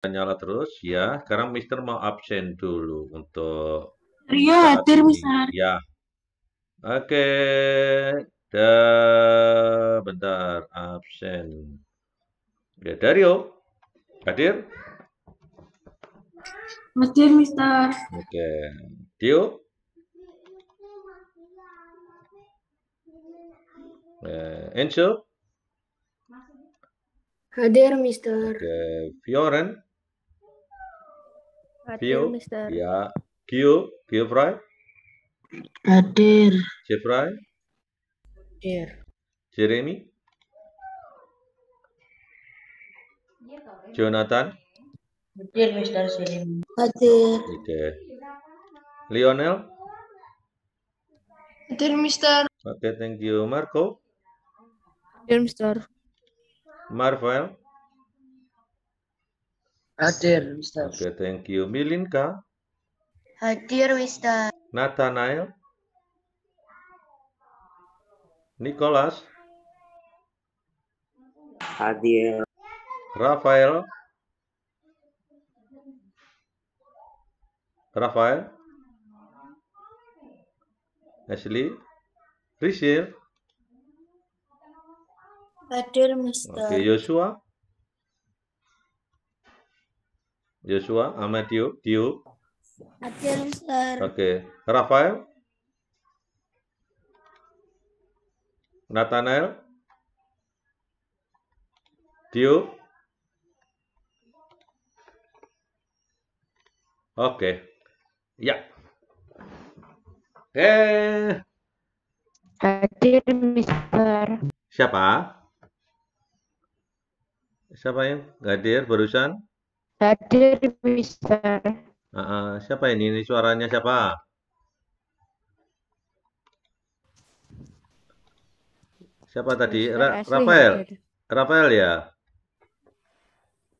Nyala terus ya. Sekarang Mister mau absen dulu untuk Rio saat hadir, ini. Mister. Ya, oke. Dah, bentar, absen. Ya, Dario, hadir? Hadir, Mister. Oke. Tio, Enzo, Hadir, Mister. oke. Fioren, Hadir, Vio, Mister. ya. Gio Fry, Hadir. Jeffrey, Hadir. Jeremy, Jonathan, Hadir, Mister Selim. Hadir. oke. Lionel, Hadir, Mister. oke, thank you. Marco, Hadir, Mister. Marvel, Hadir, Mister. oke, thank you. Milinka, Hadir, Mister. Nathanael, Nicholas, Hadir. Rafael, Ashley, Rizil, Hadir, oke, Mister. Joshua, sama Tio, Hadir, Mister. oke, Rafael, Nathanael, Tio, oke, ya, Hadir, Mister. siapa? Siapa yang hadir barusan? Hadir, Mister. Siapa ini? Ini suaranya siapa? Siapa tadi? Mister Ashley Rafael. hadir. Rafael ya?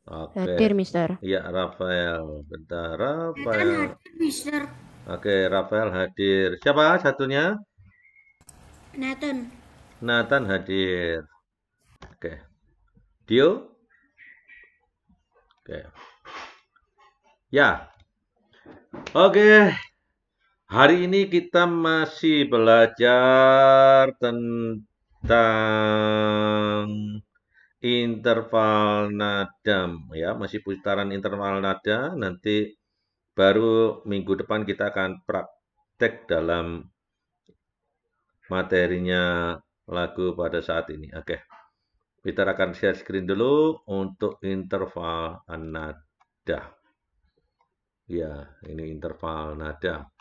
Oke. Hadir, Mister. Iya, Rafael. Bentar, Rafael. Mister. Oke, Rafael hadir. Siapa satunya? Nathan. Nathan hadir. Oke. Dio? Oke. Ya. Oke. Hari ini kita masih belajar tentang interval nada ya, masih putaran interval nada. Nanti baru minggu depan kita akan praktek dalam materinya lagu pada saat ini. Oke. Kita akan share screen dulu untuk interval nada. Ya, ini interval nada.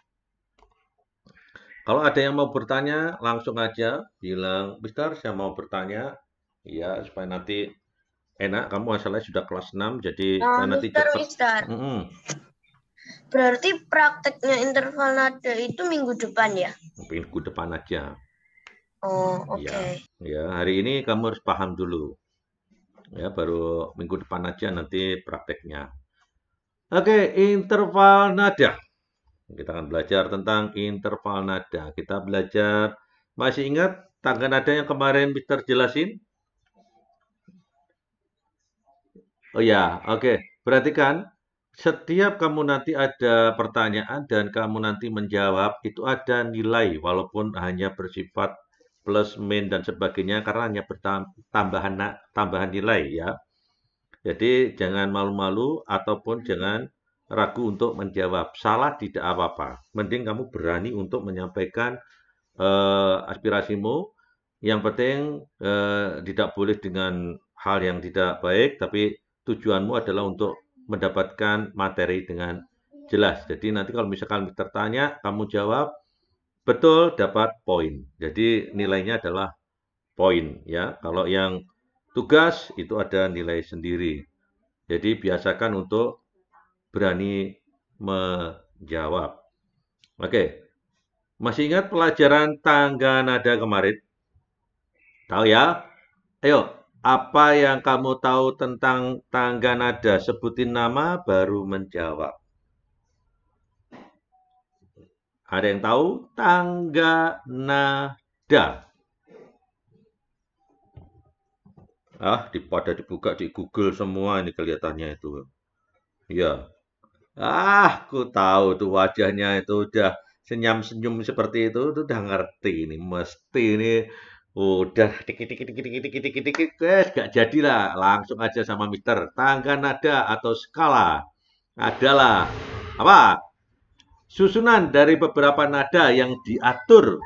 Kalau ada yang mau bertanya, langsung aja bilang, Mister, saya mau bertanya. Ya, supaya nanti enak. Kamu asalnya sudah kelas 6, jadi nanti cepat. Mister. Berarti prakteknya interval nada itu minggu depan ya? Minggu depan aja. Oh, oke. Ya, hari ini kamu harus paham dulu. Ya, baru minggu depan aja nanti prakteknya. Oke, interval nada. Kita akan belajar tentang interval nada. Kita belajar, masih ingat tangga nada yang kemarin Mister jelasin? Oh ya, oke. Perhatikan, setiap kamu nanti ada pertanyaan dan kamu nanti menjawab, itu ada nilai, walaupun hanya bersifat plus, min, dan sebagainya, karena hanya tambahan nilai ya. Jadi jangan malu-malu ataupun jangan ragu untuk menjawab. Salah tidak apa-apa. Mending kamu berani untuk menyampaikan aspirasimu. Yang penting tidak boleh dengan hal yang tidak baik, tapi tujuanmu adalah untuk mendapatkan materi dengan jelas. Jadi nanti kalau misalkan tertanya, kamu jawab betul, dapat poin. Jadi nilainya adalah poin ya. Kalau yang tugas itu ada nilai sendiri. Jadi biasakan untuk berani menjawab. Oke. Masih ingat pelajaran tangga nada kemarin? Tahu ya? Ayo, apa yang kamu tahu tentang tangga nada? Sebutin nama baru menjawab. Ada yang tahu? Tangga nada. Pada dibuka di Google semua ini kelihatannya itu. Ya. Aku tahu tuh wajahnya itu udah senyum-senyum seperti itu udah ngerti ini. Mesti ini udah dikit-dikit guys, gak jadilah. Langsung aja sama Mister. Tangga nada atau skala adalah apa? Susunan dari beberapa nada yang diatur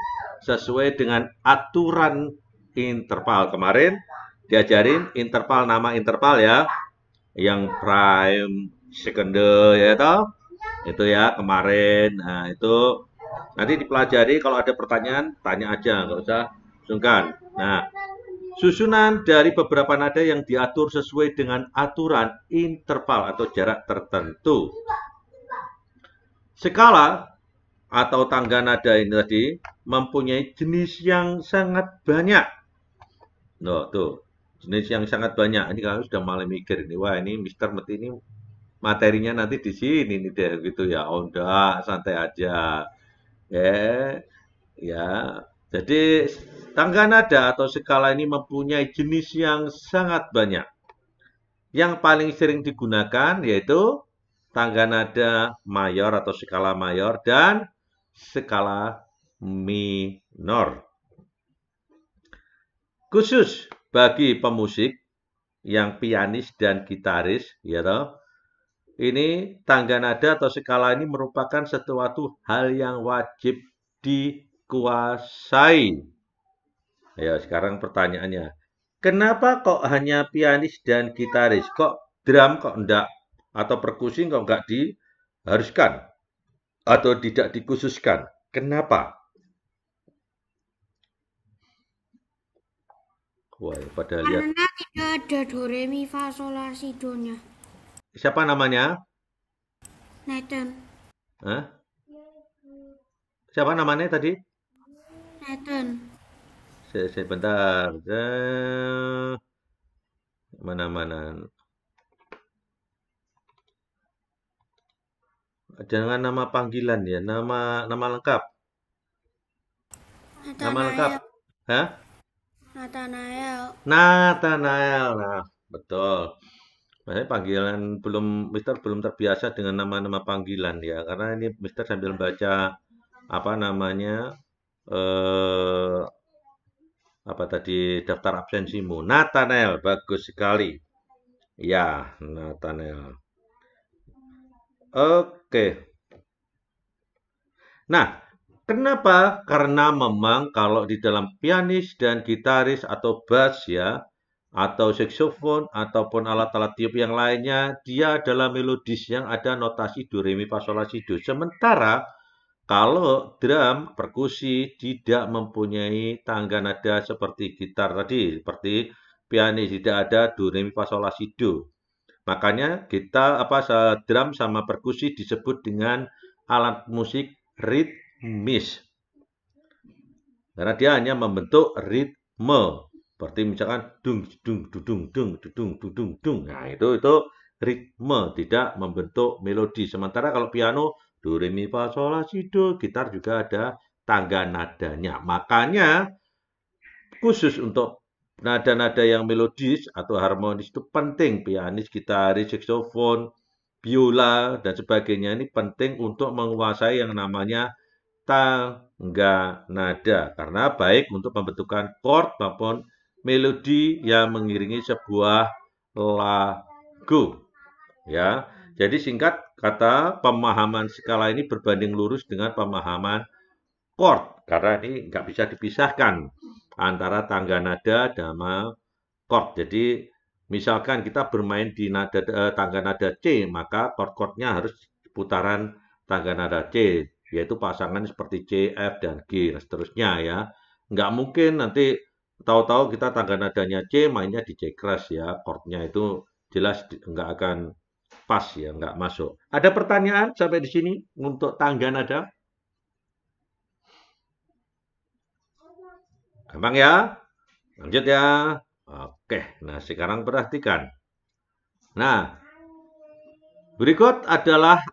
sesuai dengan aturan interval. Kemarin diajarin interval, nama interval ya. Yang prime, second ya toh? Itu ya kemarin. Nah, itu nanti dipelajari kalau ada pertanyaan tanya aja, nggak usah sungkan. Nah, susunan dari beberapa nada yang diatur sesuai dengan aturan interval atau jarak tertentu. Skala atau tangga nada ini tadi mempunyai jenis yang sangat banyak. Loh, tuh. Jenis yang sangat banyak. Ini kalau sudah mulai mikir ini, wah ini Mister Meti ini materinya nanti di sini nih deh gitu ya. Oh enggak, santai aja. Ya. Jadi tangga nada atau skala ini mempunyai jenis yang sangat banyak. Yang paling sering digunakan yaitu tangga nada mayor atau skala mayor dan skala minor. Khusus bagi pemusik yang pianis dan gitaris, ya toh. Ini tangga nada atau skala ini merupakan sesuatu hal yang wajib dikuasai. Ya, sekarang pertanyaannya, kenapa kok hanya pianis dan gitaris? Kok drum kok enggak? Atau perkusi kok enggak diharuskan? Atau tidak dikhususkan? Kenapa? Wah, pada lihat. Karena tidak ada do re mi fa sol la si do nya. Siapa namanya? Nathan. Hah? Siapa namanya tadi? Nathan. Sebentar. Mana-mana. Jangan nama panggilan ya, nama lengkap. Nama lengkap. Hah? Nathanael. Nathanael. Nah, betul. Makanya panggilan Mister belum terbiasa dengan nama-nama panggilan ya, karena ini Mister sambil baca apa namanya apa tadi daftar absensimu. Nathanael, bagus sekali. Ya, Nathanael. Oke. Nah, kenapa? Karena memang kalau di dalam pianis dan gitaris atau bass ya, atau saksofon ataupun alat-alat tiup yang lainnya, dia adalah melodis yang ada notasi do re mi fa sol la si do. Sementara kalau drum perkusi tidak mempunyai tangga nada seperti gitar tadi, seperti pianis tidak ada do re mi fa sol la si do. Makanya kita drum sama perkusi disebut dengan alat musik ritmis. Karena dia hanya membentuk ritme. Seperti misalkan dung dung dudung dung dudung dudung dung. Nah, itu ritme, tidak membentuk melodi. Sementara kalau piano do re mi fa sol la si do, gitar juga ada tangga nadanya. Makanya khusus untuk nada-nada yang melodis atau harmonis itu penting. Pianis, gitaris, saksofon, biola, dan sebagainya ini penting untuk menguasai yang namanya tangga nada. Karena baik untuk pembentukan chord maupun melodi yang mengiringi sebuah lagu. Ya, jadi singkat kata pemahaman skala ini berbanding lurus dengan pemahaman chord. Karena ini nggak bisa dipisahkan antara tangga nada sama chord. Jadi misalkan kita bermain di tangga nada C, maka chord-chordnya harus putaran tangga nada C, yaitu pasangan seperti C, F, dan G, dan seterusnya ya. Nggak mungkin nanti tahu-tahu kita tangga nadanya C, mainnya di C crash ya, chordnya itu jelas nggak akan pas ya, nggak masuk. Ada pertanyaan sampai di sini untuk tangga nada? Gampang ya? Lanjut ya. Oke, nah sekarang perhatikan. Nah, berikut adalah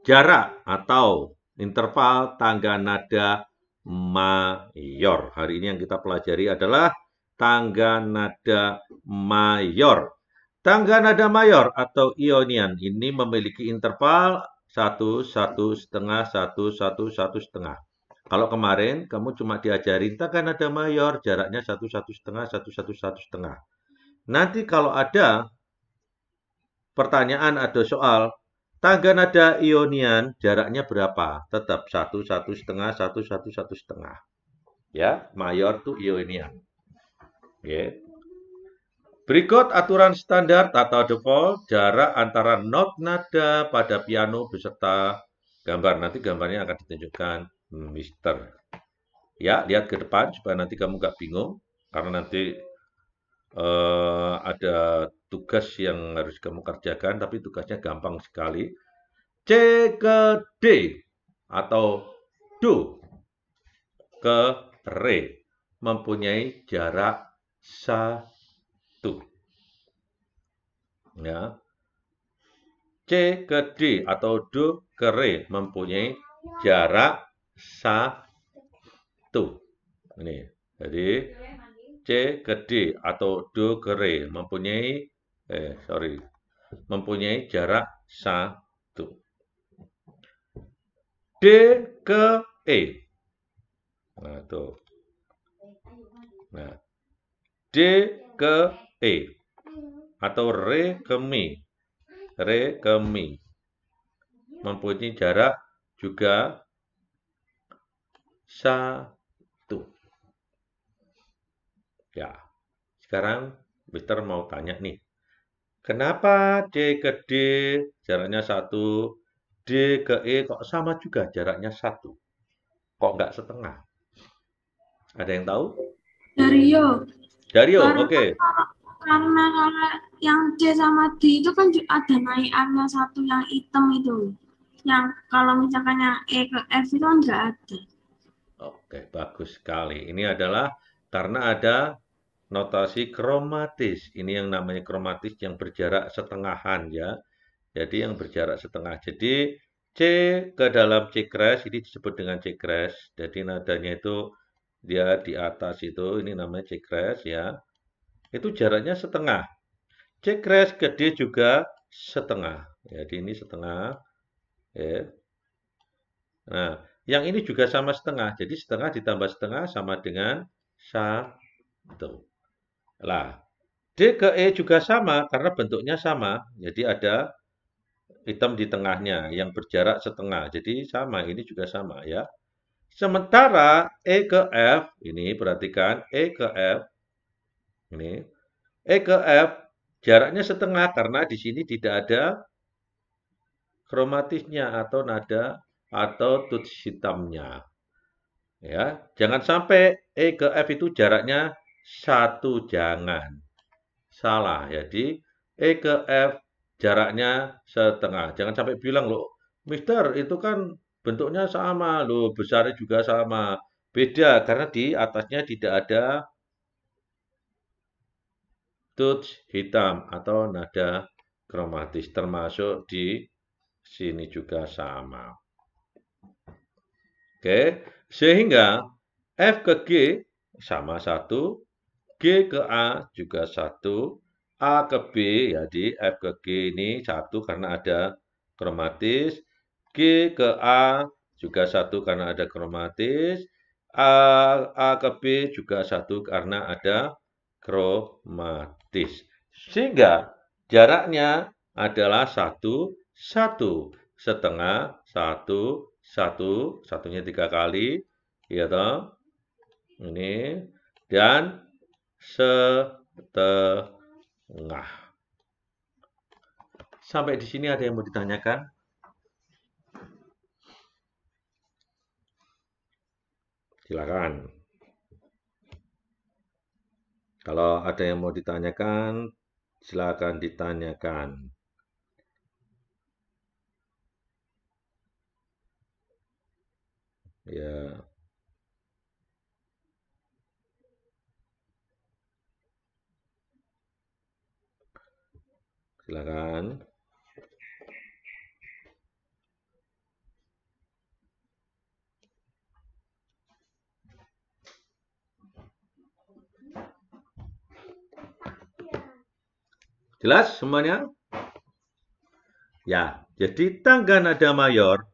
jarak atau interval tangga nada mayor. Hari ini yang kita pelajari adalah tangga nada mayor. Tangga nada mayor atau Ionian ini memiliki interval 1, 1,5, 1, 1, 1,5. Kalau kemarin kamu cuma diajarin tangga nada mayor, jaraknya 1, 1,5, 1, 1, 1,5. Nanti kalau ada pertanyaan atau soal, tangga nada Ionian jaraknya berapa? Tetap 1, 1,5, 1, 1, 1,5. Ya, mayor tuh Ionian. Oke. Berikut aturan standar tata default jarak antara not nada pada piano beserta gambar. Nanti gambarnya akan ditunjukkan Mister. Ya, lihat ke depan supaya nanti kamu nggak bingung. Karena nanti ada tugas yang harus kamu kerjakan, tapi tugasnya gampang sekali. C ke D atau Do ke Re mempunyai jarak 1. Ya. C ke D atau Do ke Re mempunyai jarak 1. Ini. Jadi C ke D atau Do ke Re mempunyai jarak 1. D ke E. Nah, tuh. Nah, D ke E atau Re ke Mi. Re ke Mi mempunyai jarak juga 1. Ya, sekarang Mister mau tanya nih. Kenapa C ke D jaraknya 1, D ke E kok sama juga jaraknya 1? Kok nggak setengah? Ada yang tahu? Dario. Dario, Karena oke. Karena kalau yang C sama D itu kan ada naikannya satu yang hitam itu. Yang kalau misalkan yang E ke F itu kan nggak ada. Oke, bagus sekali. Ini adalah karena ada notasi kromatis. Ini yang namanya kromatis yang berjarak setengahan ya. Jadi yang berjarak setengah. Jadi C ke dalam C crash ini disebut dengan C crash. Jadi nadanya itu dia di atas itu, ini namanya C crash ya. Itu jaraknya setengah. C crash ke D juga setengah. Jadi ini setengah. Ya. Nah, yang ini juga sama setengah. Jadi setengah ditambah setengah sama dengan 1. Lah, D ke E juga sama karena bentuknya sama. Jadi ada hitam di tengahnya yang berjarak setengah. Jadi sama, ini juga sama ya. Sementara E ke F, ini perhatikan E ke F, ini E ke F jaraknya setengah karena di sini tidak ada kromatisnya atau nada atau tuts hitamnya. Ya, jangan sampai E ke F itu jaraknya 1, jangan. Salah. Jadi E ke F jaraknya setengah. Jangan sampai bilang loh, Mister itu kan bentuknya sama loh, besarnya juga sama. Beda karena di atasnya tidak ada tuts hitam atau nada kromatis termasuk di sini juga sama. Oke, sehingga F ke G sama 1, G ke A juga 1, A ke B, ya di F ke G ini 1 karena ada kromatis, G ke A juga 1 karena ada kromatis, A ke B juga 1 karena ada kromatis. Sehingga jaraknya adalah 1, 1, setengah, 1, 1, satunya 3 kali, ya toh? Ini, dan setengah. Sampai di sini ada yang mau ditanyakan? Silakan. Kalau ada yang mau ditanyakan, silakan ditanyakan. Ya. Silakan. Jelas semuanya? Ya, jadi tangga nada mayor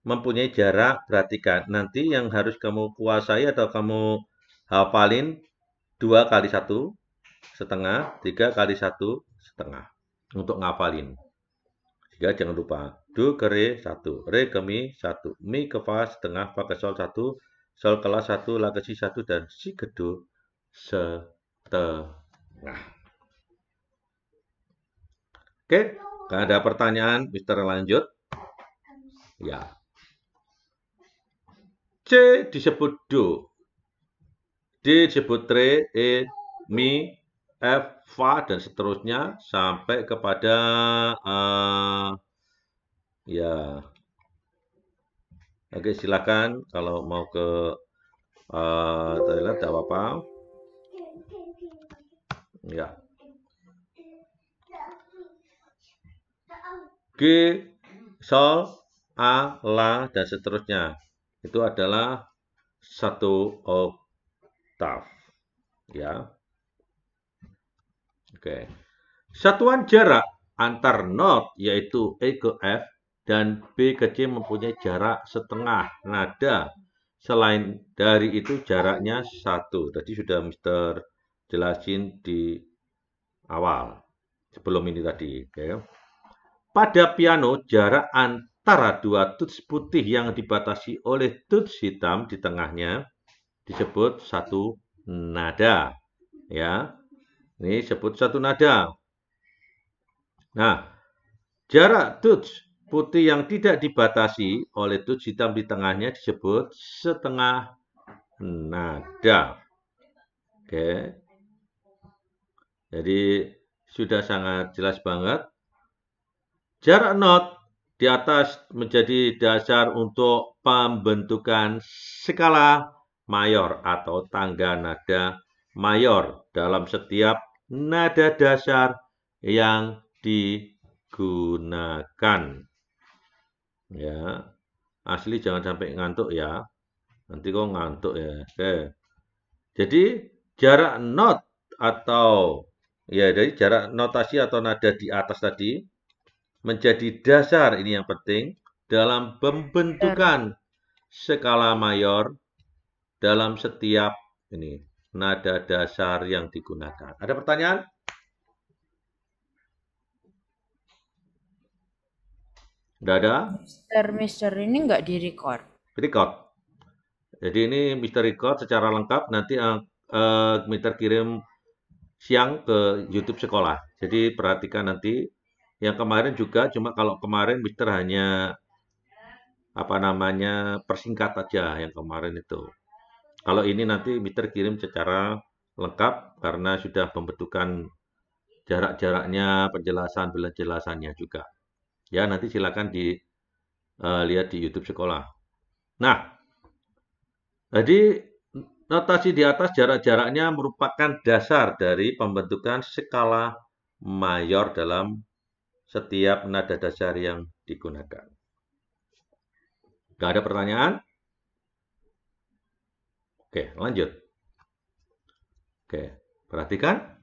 mempunyai jarak, perhatikan. Nanti yang harus kamu kuasai atau kamu hafalin 2 kali 1 setengah, 3 kali 1 setengah. Untuk ngafalin. 3 jangan lupa. Do ke re 1, re ke mi 1, mi ke fa setengah, fa ke sol 1, sol ke la 1, la ke si 1, dan si ke do setengah. Oke, kalau ada pertanyaan, Mister lanjut. Ya. C disebut do. D disebut re, e, mi, F, fa, dan seterusnya sampai kepada ya. Oke, silakan kalau mau ke toilet tidak apa-apa. Ya. G, sol, A, la, dan seterusnya. Itu adalah 1 oktav. Ya. Oke. Satuan jarak antar not yaitu E ke F dan B ke C mempunyai jarak setengah nada. Selain dari itu jaraknya 1. Tadi sudah Mister jelasin di awal. Sebelum ini tadi. Oke. Pada piano, jarak antara dua tuts putih yang dibatasi oleh tuts hitam di tengahnya disebut satu nada. Ya. Ini disebut satu nada. Nah, jarak tuts putih yang tidak dibatasi oleh tuts hitam di tengahnya disebut setengah nada. Oke. Jadi sudah sangat jelas banget. Jarak not di atas menjadi dasar untuk pembentukan skala mayor atau tangga nada mayor dalam setiap nada dasar yang digunakan. Ya, asli jangan sampai ngantuk ya. Nanti kok ngantuk ya. Oke. Jadi jarak not atau ya dari jarak notasi atau nada di atas tadi menjadi dasar, ini yang penting, dalam pembentukan skala mayor dalam setiap ini nada dasar yang digunakan. Ada pertanyaan? Tidak ada? Mister, ini nggak di-record. Record. Jadi ini Mister record secara lengkap, nanti Mister kirim siang ke YouTube sekolah. Jadi perhatikan nanti. Yang kemarin juga, cuma kalau kemarin Mister hanya persingkat aja yang kemarin itu. Kalau ini nanti Mister kirim secara lengkap karena sudah pembentukan jarak-jaraknya, penjelasannya juga. Ya, nanti silakan lihat di YouTube sekolah. Nah, jadi notasi di atas jarak-jaraknya merupakan dasar dari pembentukan skala mayor dalam setiap nada dasar yang digunakan. Gak ada pertanyaan? Oke, lanjut. Oke, perhatikan.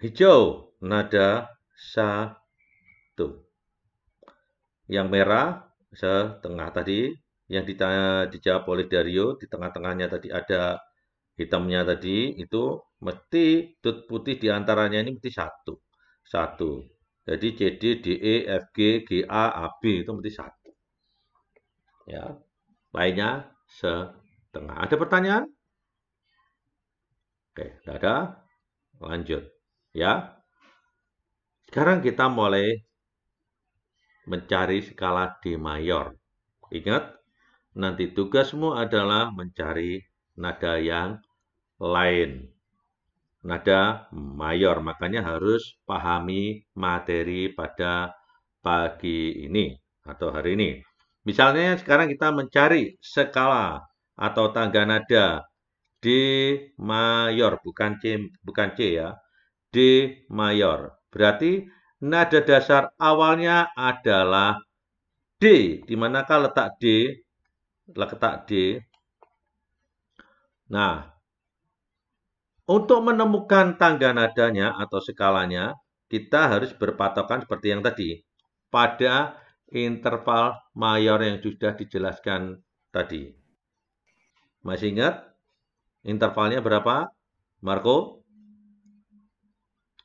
Hijau, nada satu. Yang merah, setengah tadi. Yang dijawab oleh Dario, di tengah-tengahnya tadi ada hitamnya tadi, itu mesti tut putih diantaranya ini mesti satu. Jadi C, D, D, E, F, G, G, A, B itu mesti 1. Ya. Lainnya setengah. Ada pertanyaan? Oke, tidak ada. Lanjut. Ya. Sekarang kita mulai mencari skala D mayor. Ingat, nanti tugasmu adalah mencari nada yang lain. Nada mayor, makanya harus pahami materi pada pagi ini atau hari ini. Misalnya sekarang kita mencari skala atau tangga nada D mayor, bukan C ya. D mayor. Berarti nada dasar awalnya adalah D. Di manakah letak D? Letak D. Nah, Untuk menemukan tangga nadanya atau skalanya, kita harus berpatokan seperti yang tadi, pada interval mayor yang sudah dijelaskan tadi. Masih ingat intervalnya berapa, Marco?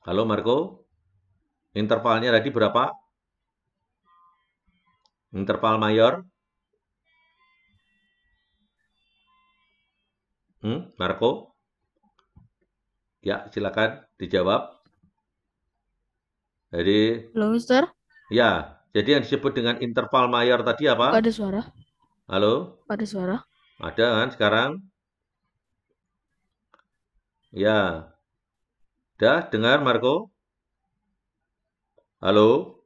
Halo, Marco? Intervalnya tadi berapa? Interval mayor? Marco? Ya, silakan dijawab. Jadi, Halo, Mister. ya, jadi yang disebut dengan interval mayor tadi Kok apa? ada suara? Halo? Kok ada suara? Ada kan sekarang? Ya. Dah dengar, Marco? Halo?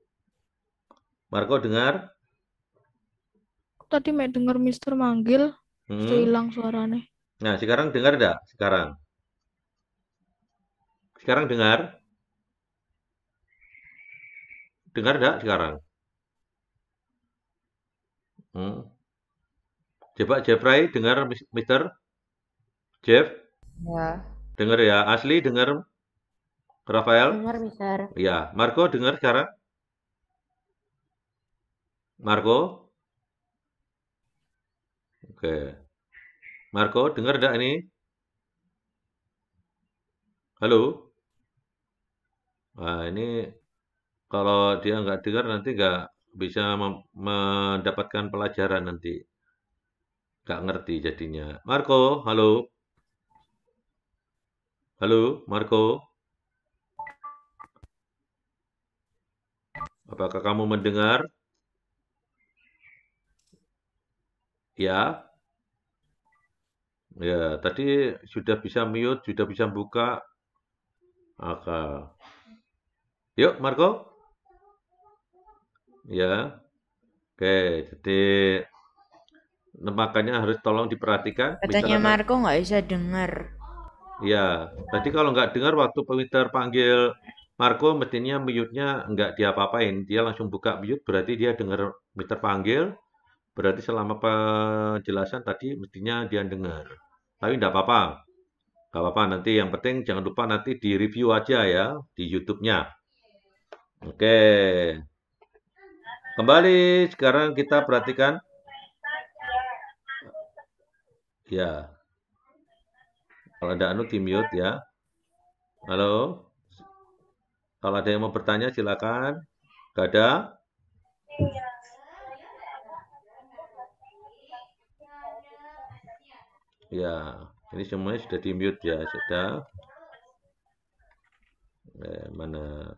Marco dengar? Tadi mek denger Mister manggil, terus hilang suaranya. Nah, sekarang dengar enggak? Sekarang. Sekarang dengar? Dengar enggak sekarang? Coba Jeffrey dengar, Mister? Jeff? Ya. Dengar ya? Asli dengar? Rafael? Dengar, Mister. Ya. Marco dengar sekarang? Marco? Oke. Marco dengar enggak ini? Halo? Nah, ini kalau dia nggak dengar nanti nggak bisa mendapatkan pelajaran nanti. Nggak ngerti jadinya. Marco, halo? Halo, Marco? Apakah kamu mendengar? Ya? Ya, tadi sudah bisa mute, sudah bisa buka. Oke. Yuk, Marco? Ya. Oke, jadi makanya harus tolong diperhatikan. Katanya Mister Marco nggak bisa denger. ya, tadi kalau nggak dengar waktu Peter panggil Marco, mestinya mute-nya nggak diapa-apain. Dia langsung buka mute, berarti dia dengar Peter panggil. Berarti selama penjelasan tadi mestinya dia dengar. Tapi nggak apa-apa. Nggak apa-apa, nanti yang penting jangan lupa nanti di review aja ya, di YouTube-nya. Oke. Kembali, sekarang kita perhatikan. Ya. Kalau ada anu di mute ya. Halo. Kalau ada yang mau bertanya silakan. Gak ada? Ya, ini semuanya sudah di mute ya, sudah. Mana?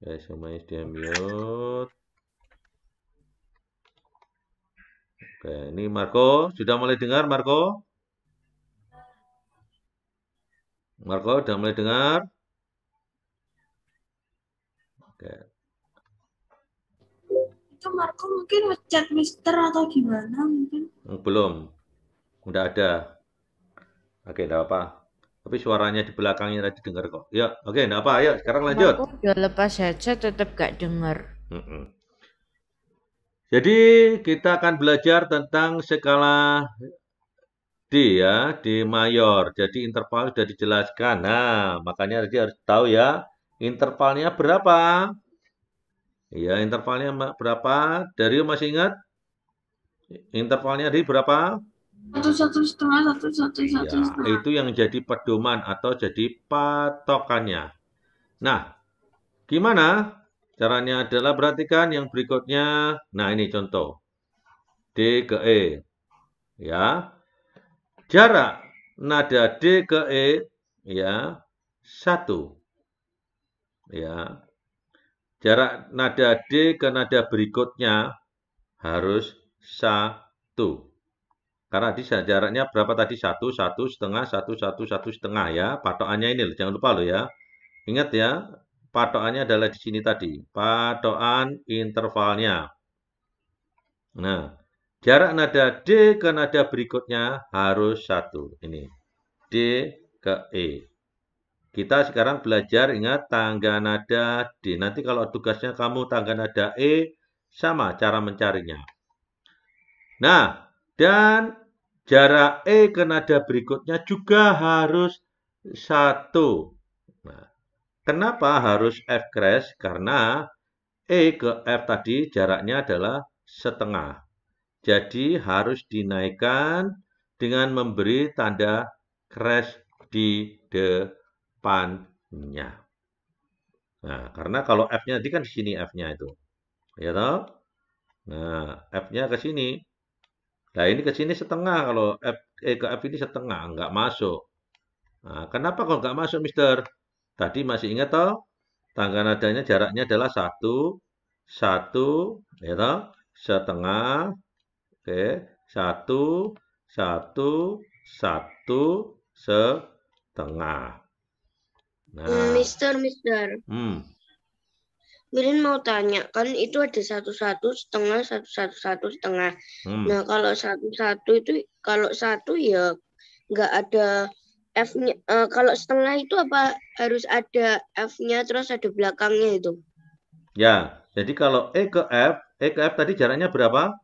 Ya, semuanya sudah mute. Oke, ini Marco, sudah mulai dengar Marco? Marco, sudah mulai dengar? Oke. Itu Marco mungkin ngechat Mister atau gimana mungkin. Belum. Udah ada. Oke, enggak apa. Tapi suaranya di belakangnya tadi dengar kok. Ya, oke, enggak apa. Ayo, sekarang lanjut. Marco udah lepas headset tetap gak denger. Jadi, kita akan belajar tentang skala D ya, D mayor. Jadi, interval sudah dijelaskan. Nah, makanya tadi harus tahu ya, intervalnya berapa? Ya, intervalnya berapa? Dario masih ingat? Intervalnya di berapa? 1,5, 1,5. Ya, itu yang jadi pedoman atau jadi patokannya. Nah, gimana? Caranya adalah perhatikan yang berikutnya. Nah, ini contoh. D ke E. Ya. Jarak nada D ke E ya 1. Ya. Jarak nada D ke nada berikutnya harus 1. Karena di jaraknya berapa tadi? 1, 1,5, 1, 1, 1,5 ya. Patokannya ini loh, jangan lupa loh ya. Ingat ya, patokannya adalah di sini tadi. Patokan intervalnya. Nah, jarak nada D ke nada berikutnya harus 1. Ini. D ke E. Kita sekarang belajar, ingat, tangga nada D. Nanti kalau tugasnya kamu tangga nada E, sama cara mencarinya. Nah, dan jarak E ke nada berikutnya juga harus 1. Nah, kenapa harus F crash? Karena E ke F tadi jaraknya adalah setengah. Jadi harus dinaikkan dengan memberi tanda crash di depannya. Nah, karena kalau F-nya tadi kan di sini F-nya itu. Ya toh? Nah, F-nya ke sini. Nah, ini ke sini setengah. Kalau E ke F ini setengah. Nggak masuk. Nah, kenapa kok nggak masuk, Mister? Tadi masih ingat toh? Tangga nadanya jaraknya adalah 1, 1, ya toh? Setengah. Oke. 1, 1, 1, setengah. Nah, Mister, hmm. Mirin mau tanya, kan itu ada 1 setengah, 1 setengah. Nah, kalau 1 itu, kalau 1 ya nggak ada F-nya. Kalau setengah itu apa harus ada F-nya terus ada belakangnya itu? Ya, jadi kalau E ke F tadi jaraknya berapa?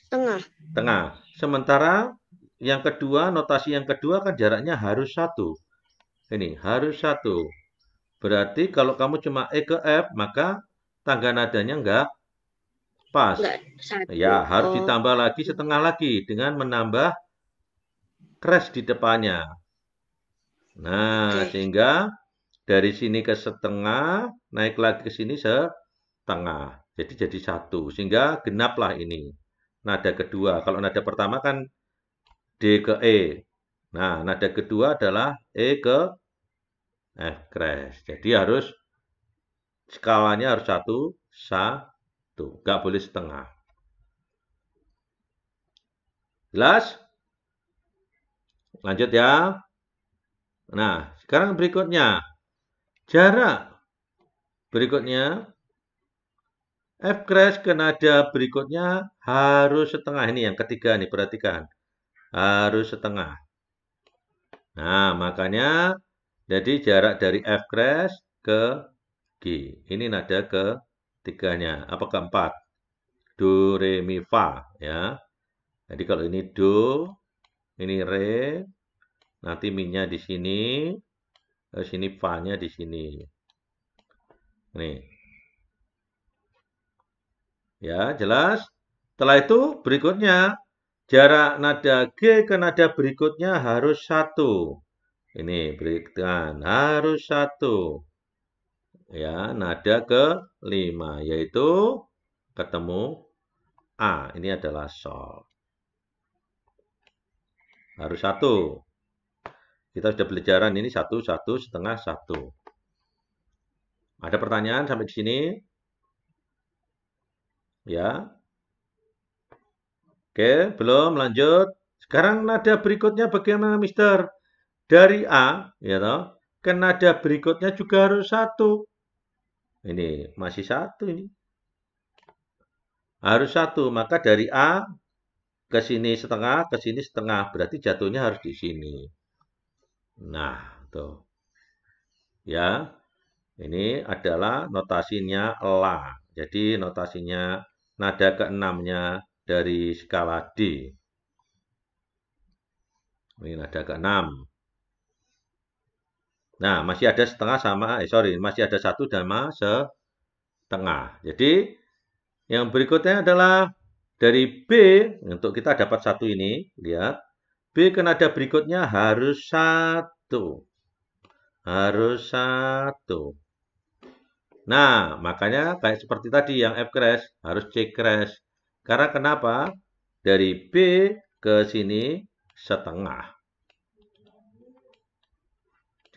Setengah. Tengah. Sementara yang kedua, notasi yang kedua kan jaraknya harus 1. Ini harus 1. Berarti kalau kamu cuma E ke F, maka tangga nadanya enggak pas. Nggak 1. Ya, harus Oh, ditambah lagi setengah lagi dengan menambah crash di depannya. Nah, oke. sehingga dari sini ke setengah, naik lagi ke sini setengah. Jadi 1. Sehingga genaplah ini. Nada kedua. Kalau nada pertama kan D ke E. Nah, nada kedua adalah E ke F crash. Jadi harus skalanya harus 1, 1. Nggak boleh setengah. Jelas? Lanjut ya. Nah, sekarang berikutnya. Jarak. Berikutnya. F crash ke nada berikutnya harus setengah. Ini yang ketiga nih, perhatikan. Harus setengah. Nah, makanya jadi jarak dari F crash ke G. Ini nada ketiganya. Apa keempat? Do, re, mi, fa. Ya. Jadi kalau ini do, ini re, nanti mi-nya di sini, sini fa-nya di sini. Nih. Ya, jelas? Setelah itu berikutnya, jarak nada G ke nada berikutnya harus 1. Ini berikan, harus 1. Ya, nada ke-5, yaitu ketemu A. Ini adalah sol. Harus 1. Kita sudah pelajaran ini 1, 1, setengah, 1. Ada pertanyaan sampai di sini? Ya. Oke, belum lanjut. Sekarang nada berikutnya bagaimana, Mister? Dari A, ya toh, ke nada berikutnya juga harus 1. Ini masih 1 ini. Harus 1, maka dari A ke sini setengah, ke sini setengah. Berarti jatuhnya harus di sini. Nah, tuh. Ya, ini adalah notasinya La. Jadi notasinya nada ke-6-nya dari skala D. Ini nada ke-6. Nah, masih ada setengah sama, masih ada 1 sama setengah. Jadi, yang berikutnya adalah dari B, untuk kita dapat 1 ini, lihat. B ke nada berikutnya harus 1. Harus 1. Nah, makanya kayak seperti tadi yang F crash, harus C crash. Karena kenapa? Dari B ke sini setengah.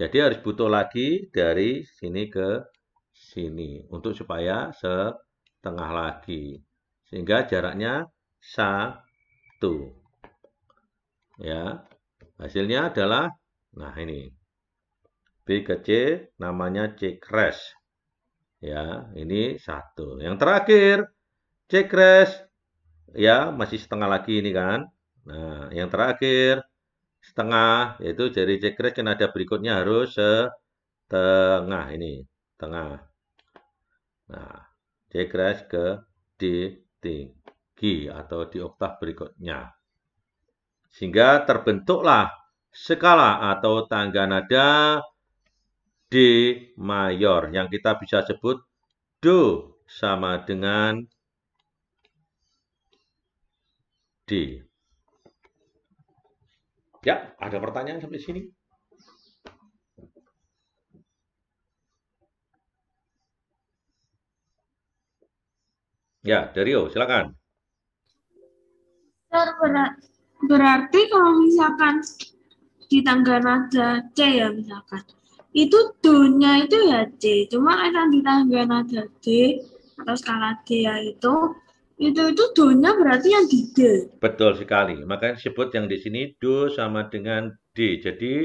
Jadi harus butuh lagi dari sini ke sini. Untuk supaya setengah lagi. Sehingga jaraknya 1. Ya, hasilnya adalah, nah ini. B ke C namanya C crash. Ya, ini 1. Yang terakhir, C crash. Ya, masih setengah lagi ini kan. Nah, yang terakhir, setengah, yaitu dari C crash ke nada berikutnya harus setengah ini. Tengah. Nah, C crash ke D tinggi. G atau di oktav berikutnya. Sehingga terbentuklah skala atau tangga nada D mayor yang kita bisa sebut Do sama dengan D. Ya, ada pertanyaan sampai sini? Ya, Dario, silakan. Berarti kalau misalkan di tangga nada C ya misalkan, itu do-nya itu ya C, cuma yang di tangga nada D atau skala D ya itu do-nya berarti yang di D. Betul sekali. Makanya disebut yang di sini do sama dengan D. Jadi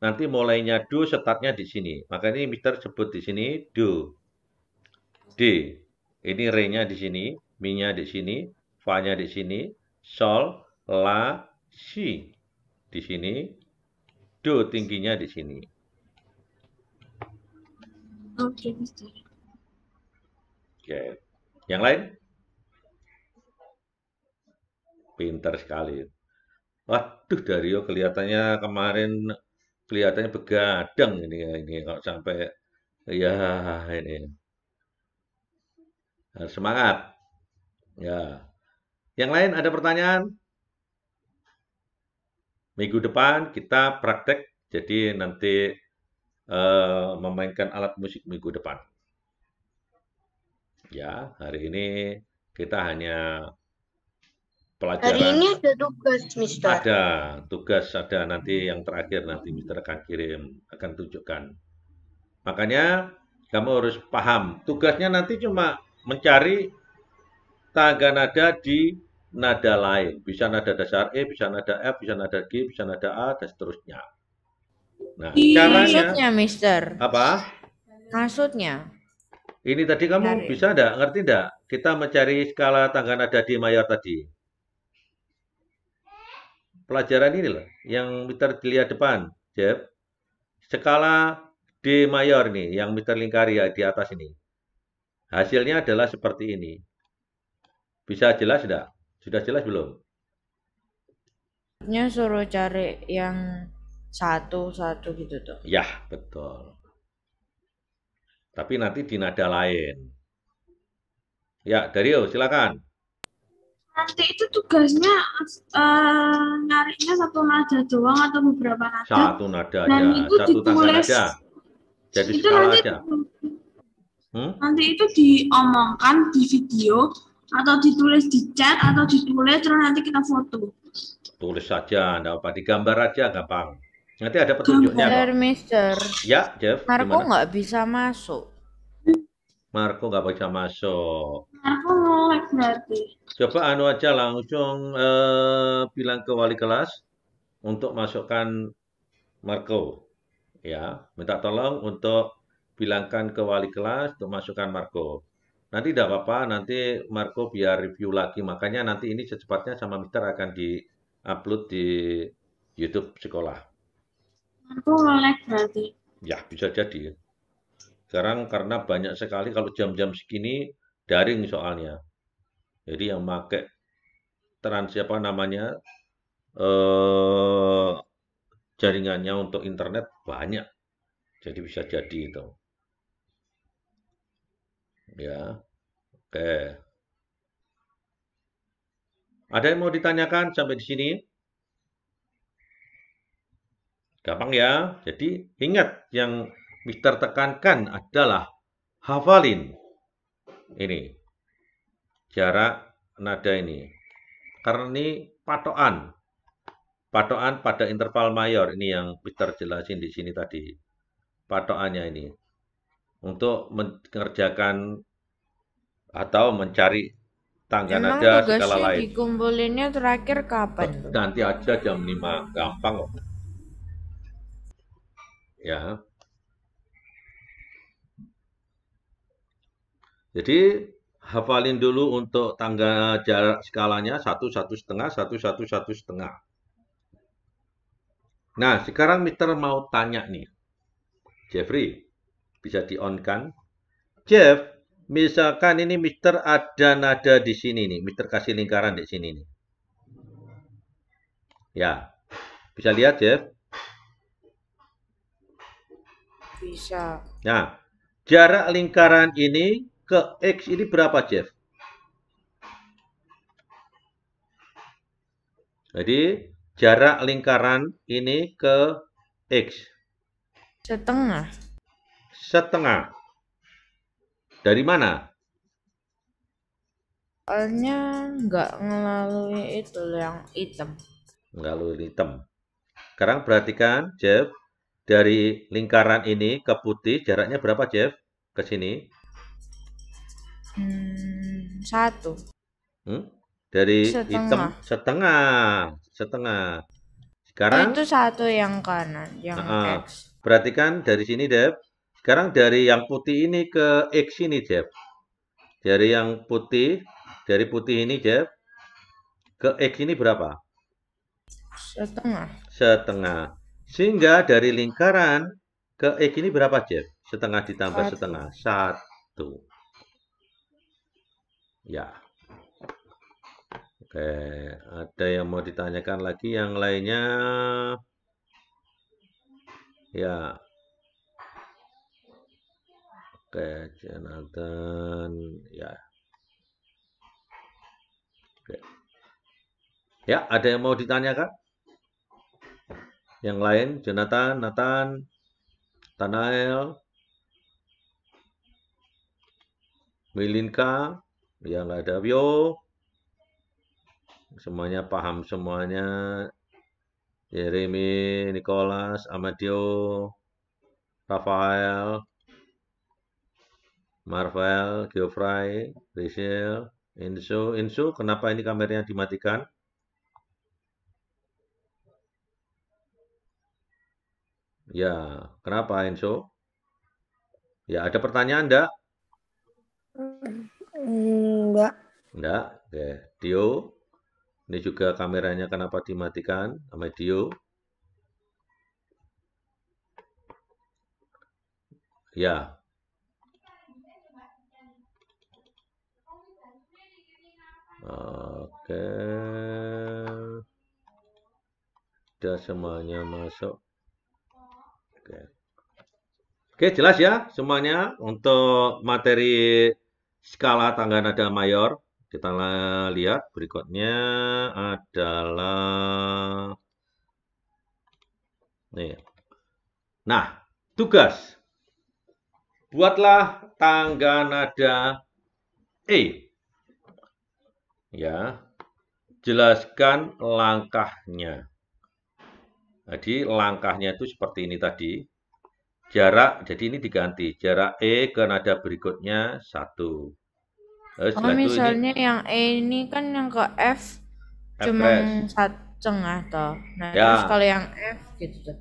nanti mulainya do, startnya di sini. Makanya ini Mister sebut di sini do. D. Ini re-nya di sini, mi-nya di sini, fa-nya di sini, sol, la, si di sini, do tingginya di sini. Oke, Mister. Oke. Yang lain? Pintar sekali. Waduh, Dario kelihatannya kemarin begadang ini kalau sampai ya ini. Semangat. Ya. Yang lain ada pertanyaan? Minggu depan kita praktek, jadi nanti memainkan alat musik minggu depan. Ya, hari ini kita hanya pelajaran. Hari ini ada tugas, Mister. Ada tugas, ada nanti yang terakhir nanti Mister akan kirim, akan tunjukkan. Makanya kamu harus paham, tugasnya nanti cuma mencari tangga nada di nada lain. Bisa nada dasar E, bisa nada F, bisa nada G, bisa nada A, dan seterusnya. Nah, caranya Maksudnya, Mister? apa? Maksudnya? Ini tadi kamu bisa enggak? Ngerti enggak? Kita mencari skala tangga nada D mayor tadi. Pelajaran ini loh, yang Mister lihat depan, Jeff. Skala D mayor nih, yang Mister lingkari ya di atas ini. Hasilnya adalah seperti ini. Bisa jelas enggak? Sudah jelas belum? Nya suruh cari yang satu-satu gitu tuh. Ya, betul. Tapi nanti di nada lain. Ya, Dario, silakan. Nanti itu tugasnya nyarinya satu nada doang atau beberapa nada? Satu nada Dan aja, itu satu tangga ditulis. nada. Jadi Itu skala nanti aja. nanti itu diomongkan di video atau ditulis di chat atau ditulis terus nanti kita foto. Tulis saja, enggak apa, digambar aja gampang. Nanti ada petunjuknya kok. Mister. Ya, Jeff, Marco gimana? nggak bisa masuk. Marco nggak bisa masuk. Aku nge-lag berarti. Coba anu aja langsung bilang ke wali kelas untuk masukkan Marco. Ya, minta tolong untuk bilangkan ke wali kelas untuk masukkan Marco. Nanti tidak apa-apa, nanti Marco biar review lagi. Makanya nanti ini secepatnya sama Mister akan di-upload di YouTube sekolah. Aku nge-lag berarti. Ya, bisa jadi. Sekarang karena banyak sekali kalau jam-jam segini daring soalnya. Jadi yang pakai siapa namanya jaringannya untuk internet banyak. Jadi bisa jadi itu. Ya. Oke. Ada yang mau ditanyakan sampai di sini? Gampang ya. Jadi ingat yang Mister tekankan adalah hafalin ini jarak nada ini. Karena ini patokan pada interval mayor ini yang Mister jelasin di sini tadi. Patokannya ini untuk mengerjakan atau mencari tangga Emang nada skala tugasnya lain. dikumpulinnya terakhir kapan tuh? Nanti aja jam 5, gampang kok. Ya. Jadi hafalin dulu untuk tangga jarak skalanya 1, 1,5, 1, 1, 1,5. Nah, sekarang Mister mau tanya nih. Jeffrey, bisa di-on kan? Jeff, Misalkan ini Mister ada nada di sini nih. Mister kasih lingkaran di sini nih. Ya, bisa lihat, Jeff? Bisa. Nah, jarak lingkaran ini ke X ini berapa, Jeff? Jadi, jarak lingkaran ini ke X. Setengah. Setengah. Dari mana? Soalnya nggak ngelalui itu yang hitam. Melalui hitam. Sekarang perhatikan, Jeff. Dari lingkaran ini ke putih, jaraknya berapa, Jeff? Ke sini. 1. Dari Setengah. hitam, setengah. Oh, Sekarang, itu 1 yang kanan, yang X. perhatikan dari sini, Jeff. Sekarang dari yang putih ini ke X ini, Jeff. Dari yang putih, dari putih ini, Jeff, ke X ini berapa? Setengah. Sehingga dari lingkaran ke X ini berapa, Jeff? Setengah ditambah 1. setengah. 1. Ya. Oke, ada yang mau ditanyakan lagi yang lainnya? Ya. Oke, Jonathan. Ya. Oke. Ya, ada yang mau ditanyakan? Yang lain, Jonathan, Nathan, Tanael, Milinka, ya nggak ada Wio. Semuanya paham semuanya. Jeremy, Nicholas, Amadio, Rafael, Marvel, Geoffrey, Rachel, Insu, kenapa ini kameranya dimatikan? Ya, kenapa Insu? Ya, ada pertanyaan enggak? Enggak. Oke, Dio. Ini juga kameranya kenapa dimatikan sama Dio? Ya. Oke. Sudah semuanya masuk. Oke. Oke, jelas ya semuanya untuk materi skala tangga nada mayor. Kita lihat berikutnya adalah nih. Nah, tugas. Buatlah tangga nada E. Ya. Jelaskan langkahnya. Jadi langkahnya itu seperti ini tadi. Jarak, jadi ini diganti. Jarak E ke nada berikutnya 1. Oh, misalnya yang E ini kan yang ke F cuma 1,5 toh. Nah, ya. Terus kalau yang F gitu tuh.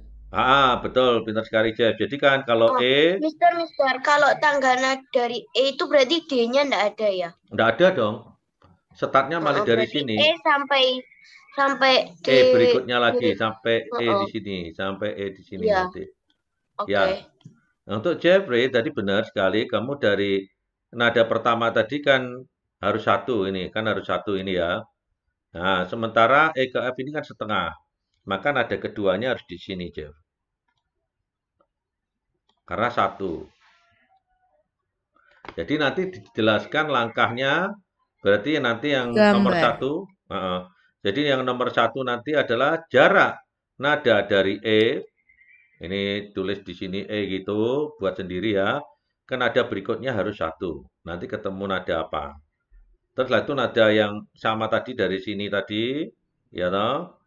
Betul, pintar sekali, Jeff. Jadi kan kalau E... Mister, kalau tangga nada dari E itu berarti D-nya enggak ada ya? Enggak ada dong. Startnya malah dari sini. E sampai D. E berikutnya lagi, sampai E di sini. Sampai E di sini nanti. Ya. Nah, untuk Jeffrey tadi benar sekali. Kamu dari nada pertama tadi kan harus 1 ini. Kan harus 1 ini ya. Nah, sementara E ke F ini kan setengah. Maka nada keduanya harus di sini, Jeff. Karena 1. Jadi nanti dijelaskan langkahnya. Berarti nanti yang nomor 1. Jadi yang nomor 1 nanti adalah jarak nada dari E. Ini tulis di sini E gitu, buat sendiri ya. Ke nada berikutnya harus 1. Nanti ketemu nada apa. Terus itu nada yang sama tadi dari sini tadi, ya toh.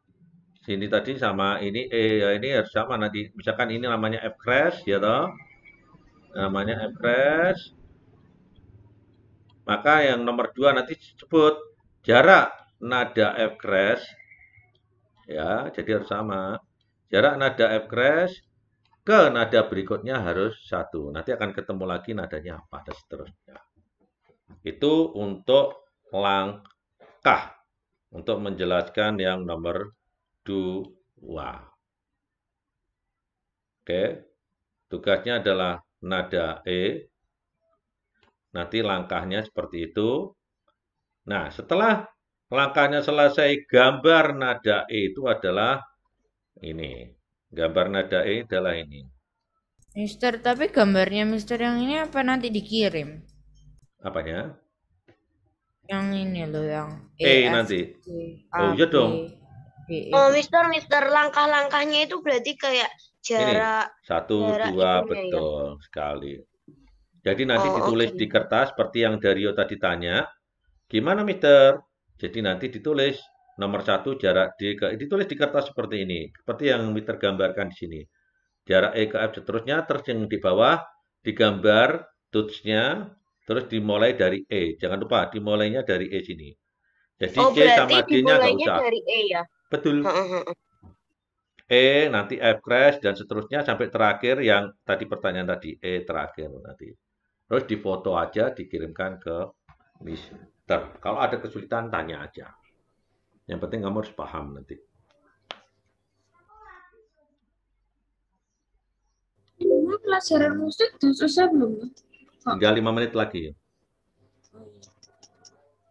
Sini tadi sama ini E, ya ini harus sama nanti. Misalkan ini namanya F crash, ya toh. Namanya F crash. Maka yang nomor 2 nanti disebut jarak nada F crash. Ya, jadi harus sama. Jarak nada F crash ke nada berikutnya harus 1. Nanti akan ketemu lagi nadanya apa dan seterusnya. Itu untuk langkah. Untuk menjelaskan yang nomor 2. Oke. Tugasnya adalah nada E. Nanti langkahnya seperti itu. Nah, setelah langkahnya selesai, gambar nada E itu adalah ini. Gambar nada E adalah ini. Mister, tapi gambarnya Mister yang ini apa nanti dikirim? Apanya? Yang ini loh, yang E F, nanti. G, Oh, A, iya B, dong. B, E. Oh, Mister, langkah-langkahnya itu berarti kayak Ini, jarak 1, jarak 2, itunya ya. betul sekali. Jadi nanti Oh, ditulis oke. di kertas seperti yang Dario tadi tanya. Gimana, Mister? Jadi nanti ditulis nomor 1 jarak D ke ditulis di kertas seperti ini. Seperti yang Mister gambarkan di sini. Jarak E ke F seterusnya, terus yang di bawah digambar touch-nya, terus dimulai dari E. Jangan lupa dimulainya dari E sini. Jadi Oh, C berarti sama D-nya nggak dimulainya usah. dari E ya? Betul. Heeh. E, nanti F crash, dan seterusnya sampai terakhir yang tadi pertanyaan tadi. E terakhir nanti. Terus difoto aja, dikirimkan ke Mister. Kalau ada kesulitan, tanya aja. Yang penting kamu harus paham nanti. Ini pelajaran musik udah selesai belum? Tinggal 5 menit lagi.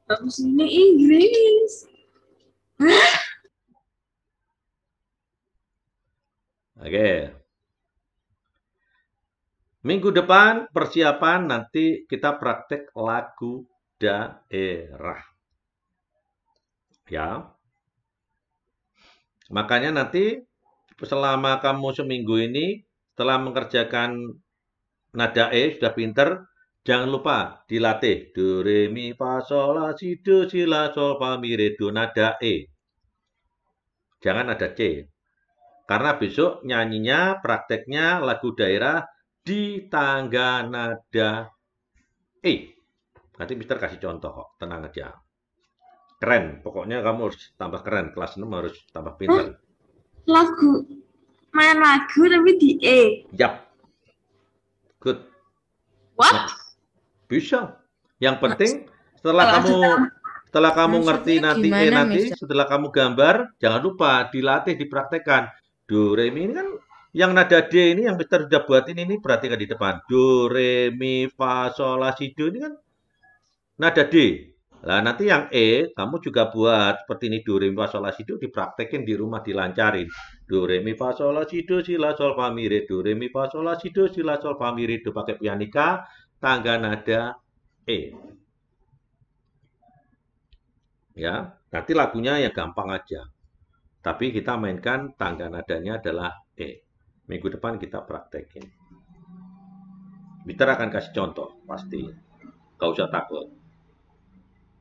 Habis ini Inggris. Oke. Minggu depan persiapan nanti kita praktek lagu daerah. Ya. Makanya nanti selama kamu seminggu ini setelah mengerjakan nada E sudah pinter, jangan lupa dilatih do re mi fa sol la si do si la sol fa mi re do, nada E. Jangan nada C. Karena besok nyanyinya, prakteknya lagu daerah di tangga nada E. Nanti Mister kasih contoh kok, tenang aja. Keren, pokoknya kamu harus tambah keren, kelas 6 harus tambah pinter. Lagu, main lagu tapi di E. Yap. Good. What? Nah, bisa. Yang penting setelah kamu ngerti nanti E gimana, nanti, Mister? setelah kamu gambar, jangan lupa dilatih, dipraktekkan. Do, re, mi ini kan yang nada D ini yang Mister sudah buatin ini, perhatikan di depan. Do, re, mi, fa, sol, la, si, do ini kan nada D. Nah, nanti yang E, kamu juga buat seperti ini. Do, re, mi, fa, sol, la, si, do, dipraktekin di rumah, dilancarin. Do, re, mi, fa, sol, la, si, do, si, la, sol, fa, mi, re. Do, re, mi, fa, sol, la, si, do, si, la, sol, fa, mi, re. Do, pakai pianika, tangga nada E. Ya, nanti lagunya ya gampang aja. Tapi kita mainkan tangga nadanya adalah E. Minggu depan kita praktekin. Mister akan kasih contoh, pasti. Gak usah takut.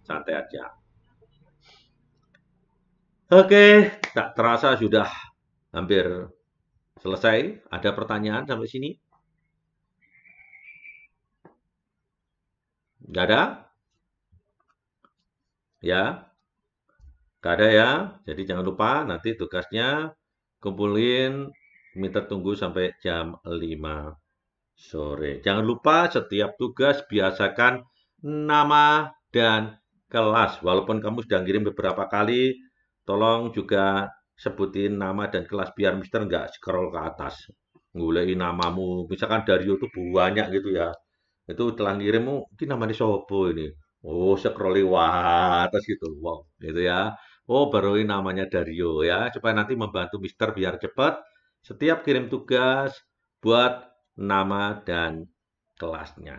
Santai aja. Oke, tak terasa sudah hampir selesai. Ada pertanyaan sampai sini? Gak ada? Ya? Gak ada ya? Jadi jangan lupa nanti tugasnya kumpulin, minta tunggu sampai jam 5 sore. Jangan lupa setiap tugas biasakan nama dan kelas. Walaupun kamu sudah ngirim beberapa kali, tolong juga sebutin nama dan kelas biar Mister nggak scroll ke atas. Ngulein namamu. Misalkan Dario itu banyak gitu ya. Itu telah ngirimmu, ini namanya sopo ini. Oh, scroll lewat atas gitu. Wow, gitu ya. Oh, baru ini namanya Dario ya. Supaya nanti membantu Mister biar cepat. Setiap kirim tugas, buat nama dan kelasnya.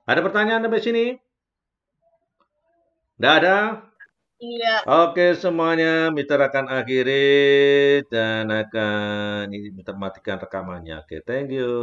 Ada pertanyaan sampai sini? Tidak ada? Iya. Oke, semuanya Mister akan akhiri dan akan Mister matikan rekamannya. Oke, thank you.